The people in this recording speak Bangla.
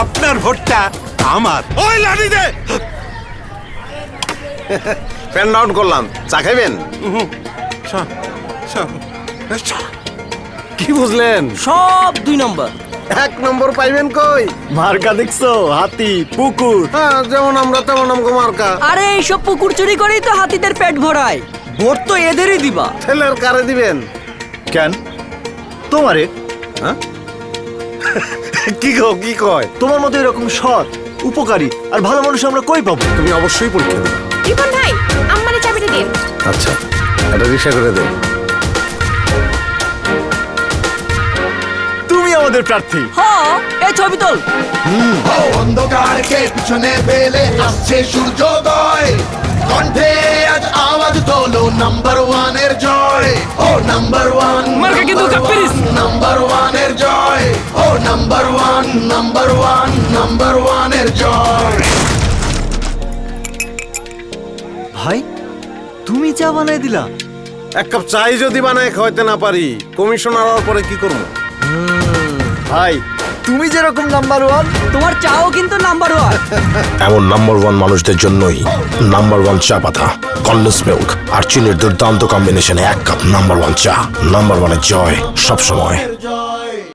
আপনার ভোটটা আমার। ওই লাঠি দে। ফ্যান ডাউন করলাম, চা খাইবেন? কি বুঝলেন? সব 2 নম্বর। 1 নম্বর পাইবেন কই? মার্কা দেখছো? হাতি, পুকুর। হ্যাঁ, যেমন আমরা তেমন আমগো মার্কা। আরে এইসব পুকুর চুরি করেই তো হাতিদের পেট ভরায়। ভোট তো এদেরই দিবা। ছেলের কারে দিবেন? কেন তোমারে? হ্যাঁ? কি কয়? তোমার মতো এরকম সৎ, উপকারী আর ভালো মানুষ আমরা কই পাবো? তুমি অবশ্যই পরীক্ষা দেবে। রিপন ভাই, আম্মারে চাবিটা দিন। আচ্ছা, এটা রিক্সা করে দেন। তুমি আমাদের প্রার্থী। হ্যাঁ, এই ছবি তোল। অন্ধকারকে পিছনে ফেলে আসছে সূর্যোদয়, কণ্ঠে আজ আওয়াজ তোলো নাম্বার 1 এর জয়। ও নাম্বার 1, মার্কা কিন্তু কাপ্পিরিস। নাম্বার 1 এর জয়। ও নাম্বার 1, নাম্বার 1, নাম্বার 1 এর জয়। ভাই, তুমি চা বানাই দিলা? 1 কাপ চাই যদি বানায় খাওয়াইতে না পারি, কমিশনার হওয়ার পরে কি করবো? ভাই, তুমি যেরকম নাম্বার 1, তোমার চাও কিন্তু নাম্বার 1। এমন নাম্বার 1 মানুষদের জন্যই নাম্বার 1 চা পাতা, কন্ডেন্স মিল্ক আর চিনির দুর্দান্ত কম্বিনেশনে 1 কাপ নাম্বার 1 চা। নাম্বার 1 এর জয় সবসময়।